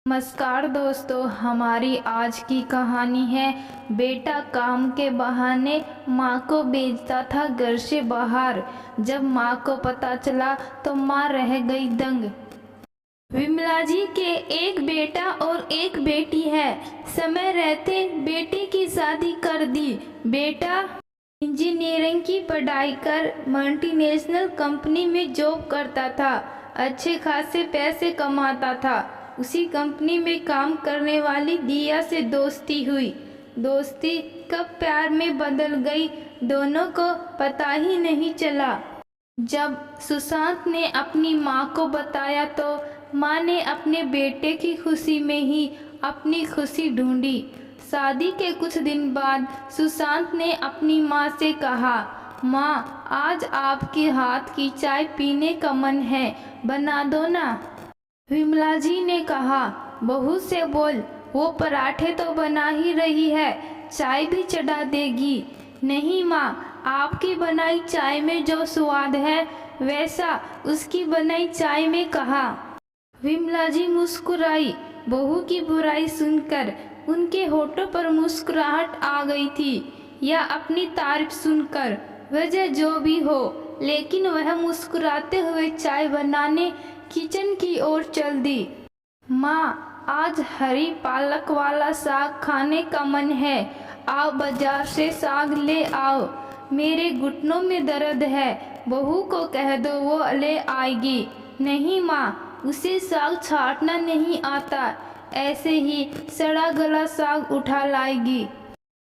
नमस्कार दोस्तों, हमारी आज की कहानी है। बेटा काम के बहाने माँ को भेजता था घर से बाहर। जब माँ को पता चला तो माँ रह गई दंग। विमला जी के एक बेटा और एक बेटी है। समय रहते बेटे की शादी कर दी। बेटा इंजीनियरिंग की पढ़ाई कर मल्टीनेशनल कंपनी में जॉब करता था। अच्छे खासे पैसे कमाता था। उसी कंपनी में काम करने वाली दिया से दोस्ती हुई। दोस्ती कब प्यार में बदल गई, दोनों को पता ही नहीं चला। जब सुशांत ने अपनी माँ को बताया तो माँ ने अपने बेटे की खुशी में ही अपनी खुशी ढूंढी। शादी के कुछ दिन बाद सुशांत ने अपनी माँ से कहा, माँ आज आपके हाथ की चाय पीने का मन है, बना दो ना। विमला जी ने कहा, बहू से बोल, वो पराठे तो बना ही रही है, चाय भी चढ़ा देगी। नहीं माँ, आपकी बनाई चाय में जो स्वाद है वैसा उसकी बनाई चाय में कहाँ। विमला जी मुस्कुराई। बहू की बुराई सुनकर उनके होठों पर मुस्कुराहट आ गई थी, या अपनी तारीफ सुनकर, वजह जो भी हो, लेकिन वह मुस्कुराते हुए चाय बनाने किचन की ओर चल दी। माँ आज हरी पालक वाला साग खाने का मन है, आओ बाजार से साग ले आओ। मेरे घुटनों में दर्द है, बहू को कह दो वो ले आएगी। नहीं माँ, उसे साग छाँटना नहीं आता, ऐसे ही सड़ा गला साग उठा लाएगी।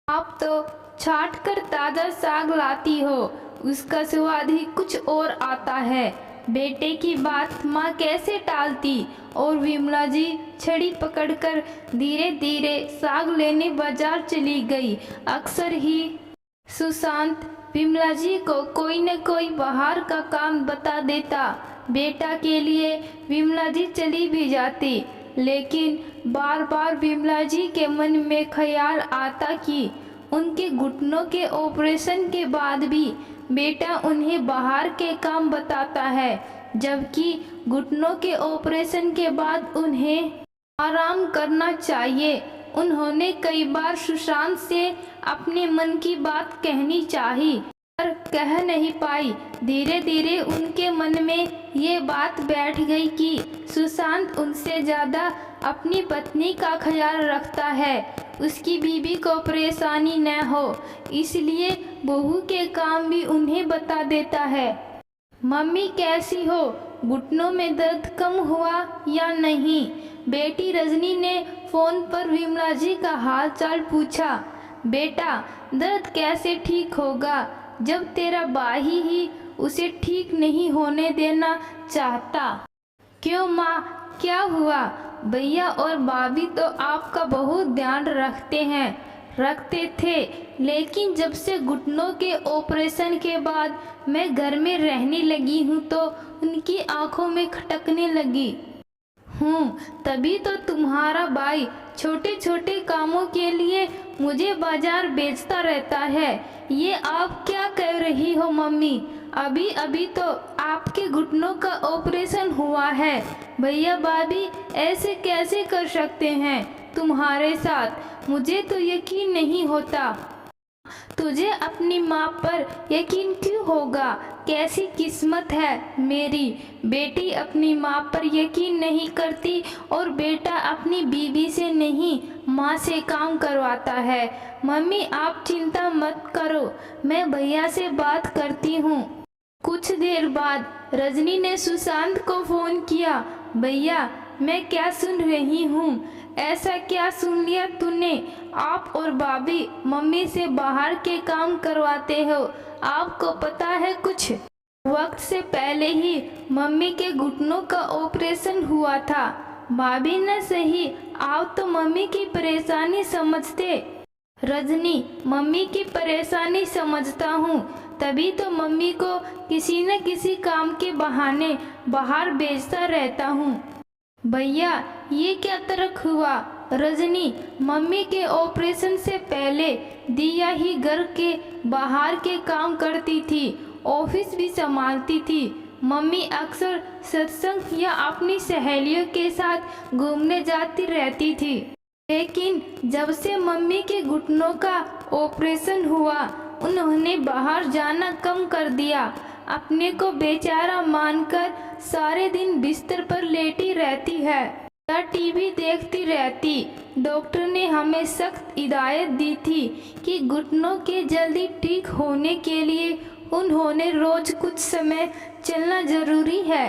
आप तो छाँट कर ताज़ा साग लाती हो, उसका स्वाद ही कुछ और आता है। बेटे की बात माँ कैसे टालती, और विमला जी छड़ी पकड़कर धीरे धीरे साग लेने बाजार चली गई। अक्सर ही सुशांत विमला जी को कोई न कोई बाहर का काम बता देता। बेटा के लिए विमला जी चली भी जाती, लेकिन बार बार विमला जी के मन में ख्याल आता कि उनके घुटनों के ऑपरेशन के बाद भी बेटा उन्हें बाहर के काम बताता है, जबकि घुटनों के ऑपरेशन के बाद उन्हें आराम करना चाहिए। उन्होंने कई बार सुशांत से अपने मन की बात कहनी चाही, पर कह नहीं पाई। धीरे धीरे उनके मन में ये बात बैठ गई कि सुशांत उनसे ज़्यादा अपनी पत्नी का ख्याल रखता है, उसकी बीवी को परेशानी न हो, इसलिए बहू के काम भी उन्हें बता देता है। मम्मी कैसी हो, घुटनों में दर्द कम हुआ या नहीं? बेटी रजनी ने फ़ोन पर विमला जी का हाल चाल पूछा। बेटा दर्द कैसे ठीक होगा जब तेरा भाई ही उसे ठीक नहीं होने देना चाहता। क्यों माँ, क्या हुआ? भैया और भाभी तो आपका बहुत ध्यान रखते थे, लेकिन जब से घुटनों के ऑपरेशन के बाद मैं घर में रहने लगी हूँ तो उनकी आंखों में खटकने लगी हूँ। तभी तो तुम्हारा भाई छोटे छोटे कामों के लिए मुझे बाजार भेजता रहता है। ये आप क्या कह रही हो मम्मी? अभी अभी तो आपके घुटनों का ऑपरेशन हुआ है। भैया भाभी ऐसे कैसे कर सकते हैं तुम्हारे साथ? मुझे तो यकीन नहीं होता। तुझे अपनी माँ पर यकीन क्यों होगा? कैसी किस्मत है मेरी, बेटी अपनी माँ पर यकीन नहीं करती और बेटा अपनी बीवी से नहीं, माँ से काम करवाता है। मम्मी आप चिंता मत करो, मैं भैया से बात करती हूँ। कुछ देर बाद रजनी ने सुशांत को फ़ोन किया। भैया मैं क्या सुन रही हूँ? ऐसा क्या सुन लिया तूने? आप और भाभी मम्मी से बाहर के काम करवाते हो, आपको पता है कुछ वक्त से पहले ही मम्मी के घुटनों का ऑपरेशन हुआ था। भाभी न सही, आप तो मम्मी की परेशानी समझते। रजनी मम्मी की परेशानी समझता हूँ, तभी तो मम्मी को किसी न किसी काम के बहाने बाहर भेजता रहता हूँ। भैया ये क्या तर्क हुआ? रजनी मम्मी के ऑपरेशन से पहले दिया ही घर के बाहर के काम करती थी, ऑफिस भी संभालती थी। मम्मी अक्सर सत्संग या अपनी सहेलियों के साथ घूमने जाती रहती थी, लेकिन जब से मम्मी के घुटनों का ऑपरेशन हुआ उन्होंने बाहर जाना कम कर दिया। अपने को बेचारा मानकर सारे दिन बिस्तर पर लेटी रहती है या टीवी देखती रहती। डॉक्टर ने हमें सख्त हिदायत दी थी कि घुटनों के जल्दी ठीक होने के लिए उन्होंने रोज कुछ समय चलना जरूरी है।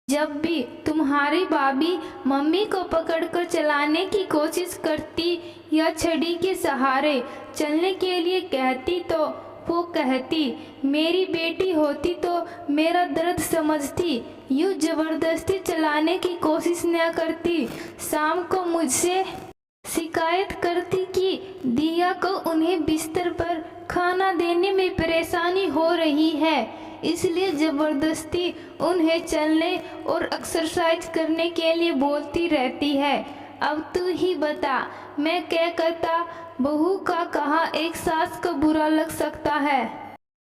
जब भी तुम्हारी भाभी मम्मी को पकड़कर चलाने की कोशिश करती या छड़ी के सहारे चलने के लिए कहती तो वो कहती, मेरी बेटी होती तो मेरा दर्द समझती, यूँ जबरदस्ती चलाने की कोशिश न करती। शाम को मुझसे शिकायत करती कि दिया को उन्हें बिस्तर पर खाना देने में परेशानी हो रही है, इसलिए ज़बरदस्ती उन्हें चलने और एक्सरसाइज करने के लिए बोलती रहती है। अब तू ही बता, मैं क्या करता? बहू का कहा एक सास को बुरा लग सकता है,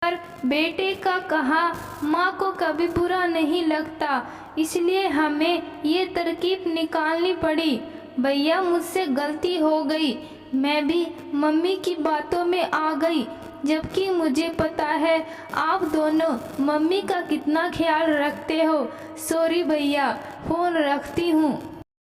पर बेटे का कहा माँ को कभी बुरा नहीं लगता, इसलिए हमें ये तरकीब निकालनी पड़ी। भैया मुझसे गलती हो गई, मैं भी मम्मी की बातों में आ गई, जबकि मुझे पता है आप दोनों मम्मी का कितना ख्याल रखते हो। सॉरी भैया, फ़ोन रखती हूँ।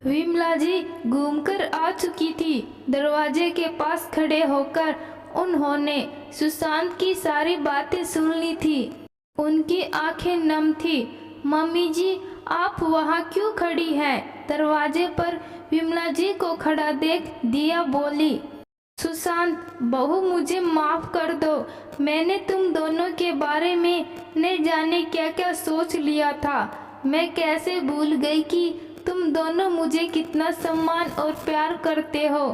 विमला जी घूमकर आ चुकी थी। दरवाजे के पास खड़े होकर उन्होंने सुशांत की सारी बातें सुन ली थी। उनकी आंखें नम थी। मम्मी जी आप वहाँ क्यों खड़ी हैं? दरवाजे पर विमला जी को खड़ा देख दिया बोली, सुशांत बहू मुझे माफ़ कर दो, मैंने तुम दोनों के बारे में न जाने क्या क्या सोच लिया था। मैं कैसे भूल गई कि तुम दोनों मुझे कितना सम्मान और प्यार करते हो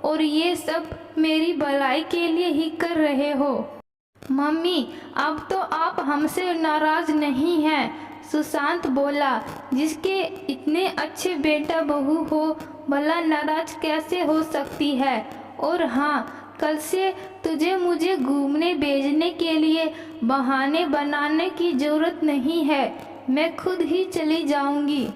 और ये सब मेरी भलाई के लिए ही कर रहे हो। मम्मी अब तो आप हमसे नाराज़ नहीं हैं, सुशांत बोला। जिसके इतने अच्छे बेटा बहू हो भला नाराज कैसे हो सकती है? और हाँ, कल से तुझे मुझे घूमने भेजने के लिए बहाने बनाने की ज़रूरत नहीं है, मैं खुद ही चली जाऊंगी।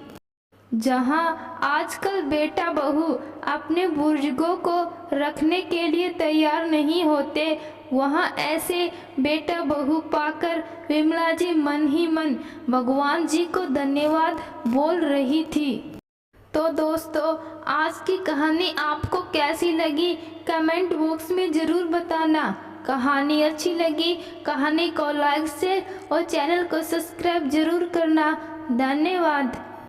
जहाँ आजकल बेटा बहू अपने बुजुर्गों को रखने के लिए तैयार नहीं होते, वहाँ ऐसे बेटा बहू पाकर विमला जी मन ही मन भगवान जी को धन्यवाद बोल रही थी। तो दोस्तों, आज की कहानी आपको कैसी लगी कमेंट बॉक्स में ज़रूर बताना। कहानी अच्छी लगी कहानी को लाइक शेयर और चैनल को सब्सक्राइब जरूर करना। धन्यवाद।